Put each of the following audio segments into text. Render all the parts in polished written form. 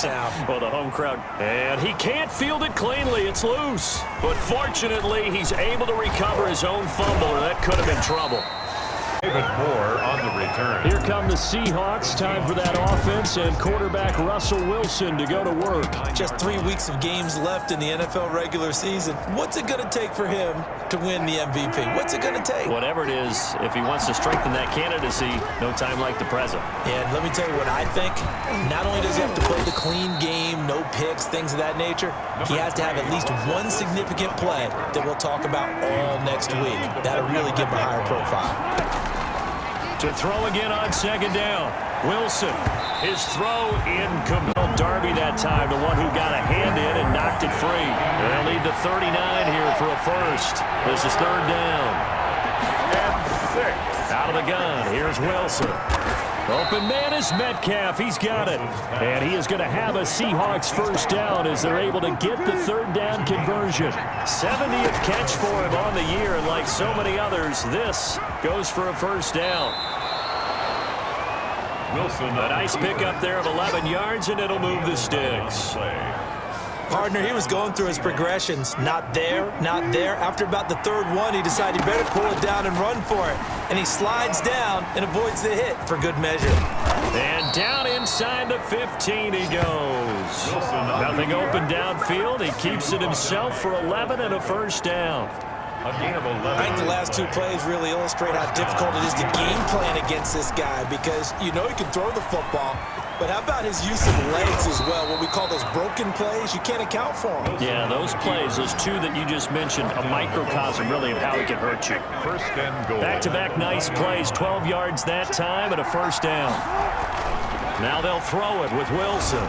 town. Well, the home crowd. And he can't field it cleanly. It's loose. But fortunately, he's able to recover his own fumble, or that could have been trouble. David Moore on the return. Here come the Seahawks. Time for that offense and quarterback Russell Wilson to go to work. Just 3 weeks of games left in the NFL regular season. What's it going to take for him to win the MVP? What's it going to take? Whatever it is, if he wants to strengthen that candidacy, no time like the present. And let me tell you what I think. Not only does he have to play the clean game, no picks, things of that nature, he has to have at least one significant play that we'll talk about all next week. That'll really give him a higher profile. To throw again on second down. Wilson, his throw incomplete. Darby that time, the one who got a hand in and knocked it free. They'll need the 39 here for a first. This is third down. And 6. Out of the gun, here's Wilson. Open man is Metcalf. He's got it. And he is going to have a Seahawks first down as they're able to get the third down conversion. 70th catch for him on the year, and like so many others, this goes for a first down. Wilson, A nice pickup there of 11 yards, and it'll move the sticks. Partner, he was going through his progressions. Not there, not there. After about the third one, he decided he better pull it down and run for it. And he slides down and avoids the hit for good measure. And down inside the 15 he goes. Nothing open downfield. He keeps it himself for 11 and a first down. A gain of 11. I think the last two plays really illustrate how difficult it is to game plan against this guy, because you know he can throw the football, but how about his use of legs as well? What we call those broken plays, you can't account for them. Yeah, those plays, those two that you just mentioned, a microcosm really of how he can hurt you. First and goal. Back-to-back nice plays, 12 yards that time and a first down. Now they'll throw it with Wilson.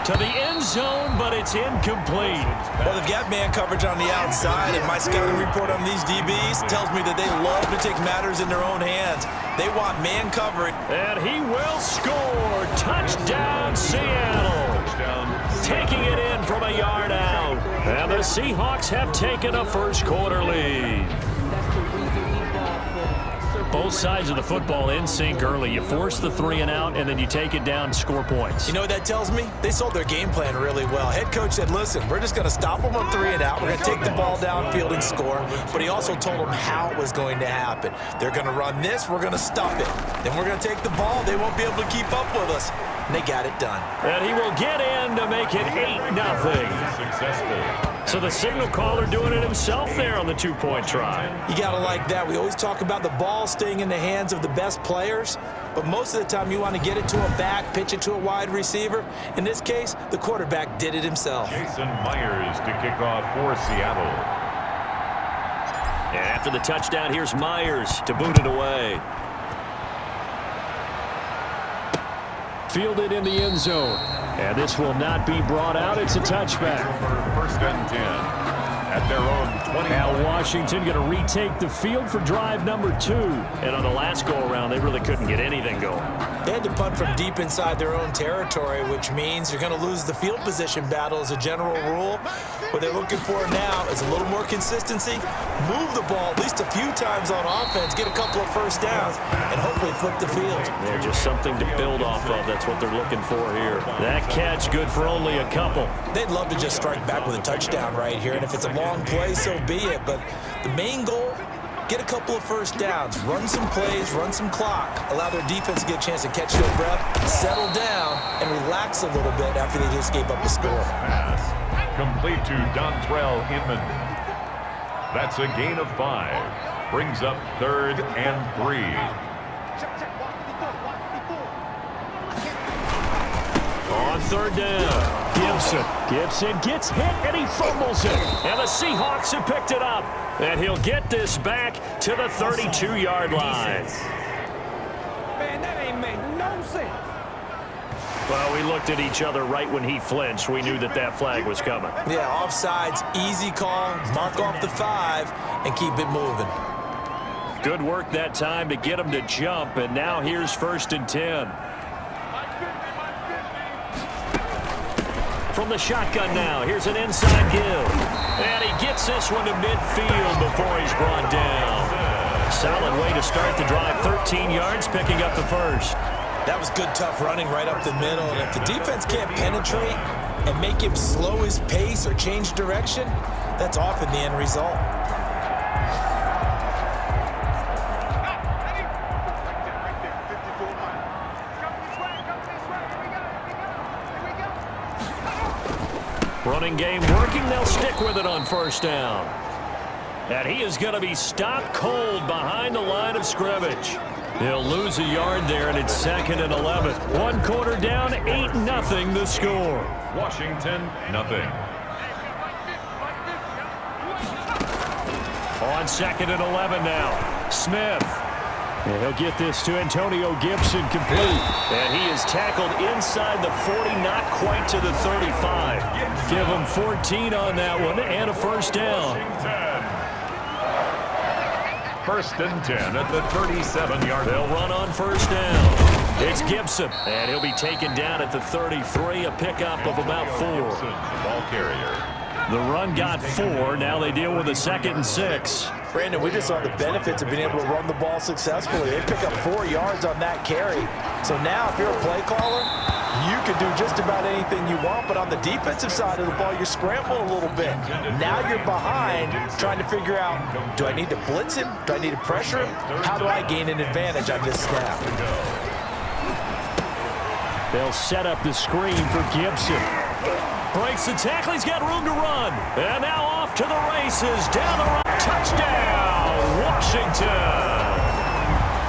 To the end zone, but it's incomplete. Well, they've got man coverage on the outside, and my scouting report on these DBs tells me that they love to take matters in their own hands. They want man coverage. And he will score. Touchdown, Seattle. Taking it in from a yard out. And the Seahawks have taken a first quarter lead. Both sides of the football in sync early. You force the 3 and out, and then you take it down and score points. You know what that tells me? They sold their game plan really well. Head coach said, listen, we're just going to stop them on 3 and out. We're going to take the ball downfield and score. But he also told them how it was going to happen. They're going to run this. We're going to stop it. Then we're going to take the ball. They won't be able to keep up with us. And they got it done. And he will get in to make it 8-0. Successful. So the signal caller doing it himself there on the 2-point try. You got to like that. We always talk about the ball staying in the hands of the best players, but most of the time you want to get it to a back, pitch it to a wide receiver. In this case, the quarterback did it himself. Jason Myers to kick off for Seattle. And after the touchdown, here's Myers to boot it away. Fielded in the end zone. And this will not be brought out. It's a touchback. First and 10 at their own 20. Now Washington going to retake the field for drive number 2. And on the last go-around, they really couldn't get anything going. They had to punt from deep inside their own territory, which means you're going to lose the field position battle as a general rule. What they're looking for now is a little more consistency, move the ball at least a few times on offense, get a couple of first downs, and hopefully flip the field. Yeah, just something to build off of. That's what they're looking for here. That catch good for only a couple. They'd love to just strike back with a touchdown right here, and if it's a long play, so be it. But the main goal, get a couple of first downs, run some plays, run some clock, allow their defense to get a chance to catch their breath, settle down, and relax a little bit after they just gave up the score. Pass complete to Dontrell Inman. That's a gain of 5. Brings up 3rd and 3. On 3rd down, Gibson gets hit and he fumbles it. And the Seahawks have picked it up. And he'll get this back to the 32-yard line. Man, that ain't make no sense. Well, we looked at each other right when he flinched. We knew that that flag was coming. Yeah, offsides, easy call, mark off the 5, and keep it moving. Good work that time to get him to jump, and now here's 1st and 10. From the shotgun now, here's an inside give. And he gets this one to midfield before he's brought down. Solid way to start the drive, 13 yards, picking up the first. That was good, tough running right up the middle. And if the defense can't penetrate and make him slow his pace or change direction, that's often the end result. Running game working. They'll stick with it on first down. And he is going to be stopped cold behind the line of scrimmage. He'll lose a yard there, and it's 2nd and 11. 1 quarter down, 8-0 the score. Washington, nothing. On 2nd and 11 now. Smith. And he'll get this to Antonio Gibson complete. And he is tackled inside the 40, not quite to the 35. Give him 14 on that one and a first down. First and 10 at the 37-yard line. They'll run on first down. It's Gibson. And he'll be taken down at the 33, a pickup of about 4. Ball carrier. The run got 4. Now they deal with a 2nd and 6. Brandon, we just saw the benefits of being able to run the ball successfully. They pick up 4 yards on that carry. So now if you're a play caller, you can do just about anything you want, but on the defensive side of the ball, you're scrambling a little bit. Now you're behind trying to figure out, do I need to blitz him? Do I need to pressure him? How do I gain an advantage on this snap? They'll set up the screen for Gibson. Breaks the tackle. He's got room to run. And now off to the races. Down the road. Touchdown, Washington.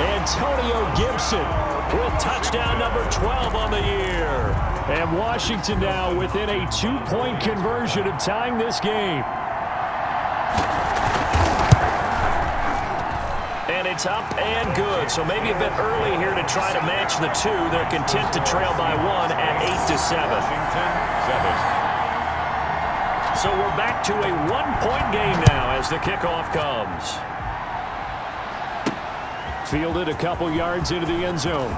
Antonio Gibson with touchdown number 12 on the year. And Washington now within a 2-point conversion of tying this game. And it's up and good. So maybe a bit early here to try to match the 2. They're content to trail by 1 at 8-7. Washington, 7. So we're back to a 1-point game now as the kickoff comes. Fielded a couple yards into the end zone.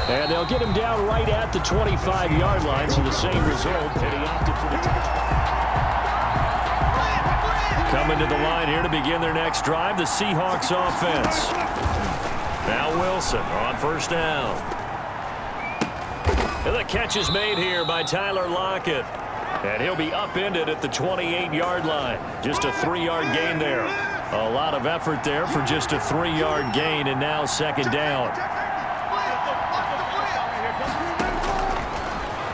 And they'll get him down right at the 25-yard line, so the same result. And he opted for the touchback. Coming to the line here to begin their next drive, the Seahawks offense. Now Wilson on first down. And the catch is made here by Tyler Lockett. And he'll be upended at the 28-yard line. Just a 3-yard gain there. A lot of effort there for just a 3-yard gain, and now 2nd down.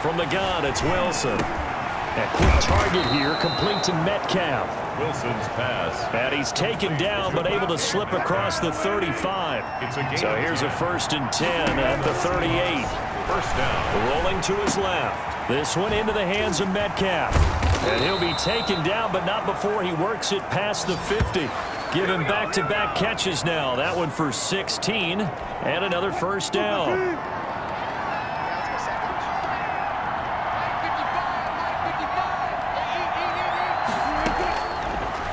From the gun, it's Wilson. A quick target here, complete to Metcalf. Wilson's pass. And he's taken down, but able to slip across the 35. So here's a 1st and 10 at the 38. First down. Rolling to his left. This one into the hands of Metcalf. And he'll be taken down, but not before he works it past the 50. Given back-to-back catches now. That one for 16 and another first down.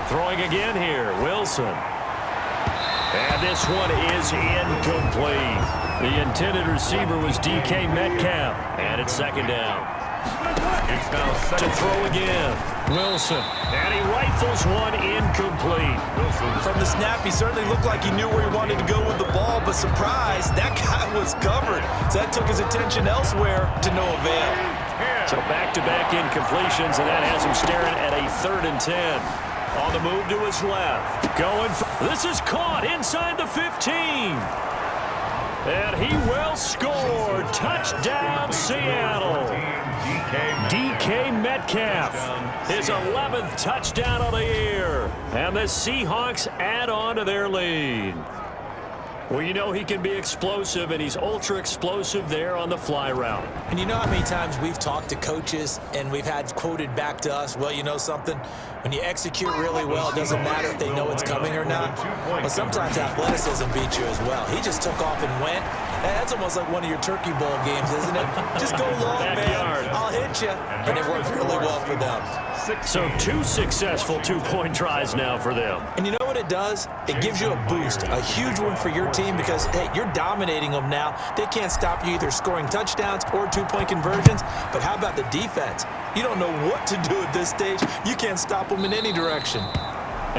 Throwing again here, Wilson. And this one is incomplete. The intended receiver was DK Metcalf. And it's 2nd down. It's now To throw again, Wilson. And he rifles one incomplete. From the snap, he certainly looked like he knew where he wanted to go with the ball, but surprise, that guy was covered. So that took his attention elsewhere to no avail. So back-to-back incompletions, and that has him staring at a 3rd and 10. On the move to his left. Going for, this is caught inside the 15. And he will score. Touchdown, Seattle. DK Metcalf, his 11th touchdown of the year. And the Seahawks add on to their lead. Well, you know he can be explosive, and he's ultra-explosive there on the fly route. And you know how many times we've talked to coaches and we've had quoted back to us, well, you know something? When you execute really well, it doesn't matter if they know it's coming or not. But sometimes athleticism beats you as well. He just took off and went. That's almost like one of your Turkey Bowl games, isn't it? Just go long, Backyard. man. I'll hit you. And it worked really well for them. So 2 successful 2-point tries now for them. And you know what it does? It gives you a boost, a huge one for your team because, hey, you're dominating them now. They can't stop you either scoring touchdowns or 2-point conversions. But how about the defense? You don't know what to do at this stage. You can't stop them in any direction.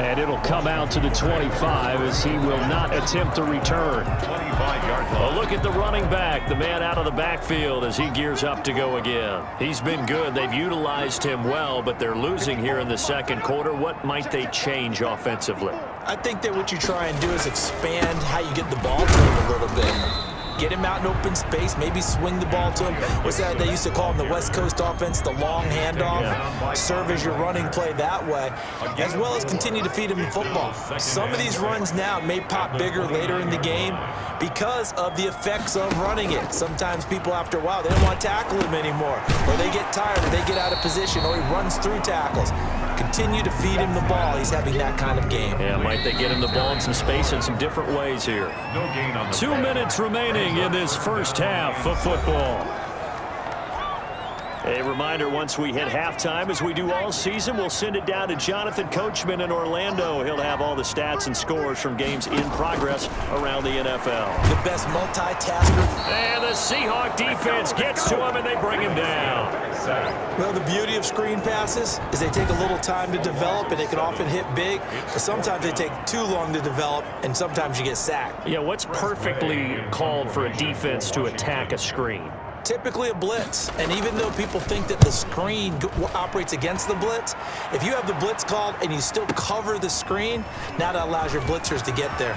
And it'll come out to the 25 as he will not attempt to return. 25-yard line. Well, look at the running back, the man out of the backfield as he gears up to go again. He's been good. They've utilized him well, but they're losing here in the second quarter. What might they change offensively? I think that what you try and do is expand how you get the ball to him a little bit. Get him out in open space, maybe swing the ball to him. What's that they used to call him, the West Coast offense, the long handoff? Serve as your running play that way, as well as continue to feed him the football. Some of these runs now may pop bigger later in the game because of the effects of running it. Sometimes people, after a while, they don't want to tackle him anymore, or they get tired, or they get out of position, or he runs through tackles. Continue to feed him the ball. He's having that kind of game. Yeah, might they get him the ball in some space in some different ways here. No gain on the 2 minutes remaining in this first half of football. A reminder, once we hit halftime, as we do all season, we'll send it down to Jonathan Coachman in Orlando. He'll have all the stats and scores from games in progress around the NFL. The best multitasker. And the Seahawk defense gets to him, and they bring him down. Well, the beauty of screen passes is they take a little time to develop, and they can often hit big, but sometimes they take too long to develop, and sometimes you get sacked. Yeah, what's perfectly called for a defense to attack a screen? Typically a blitz, and even though people think that the screen operates against the blitz, if you have the blitz called and you still cover the screen, now that allows your blitzers to get there.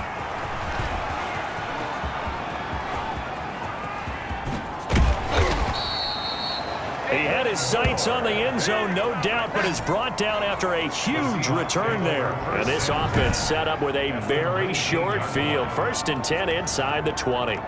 He had his sights on the end zone, no doubt, but is brought down after a huge return there. And this offense set up with a very short field. 1st and 10 inside the 20.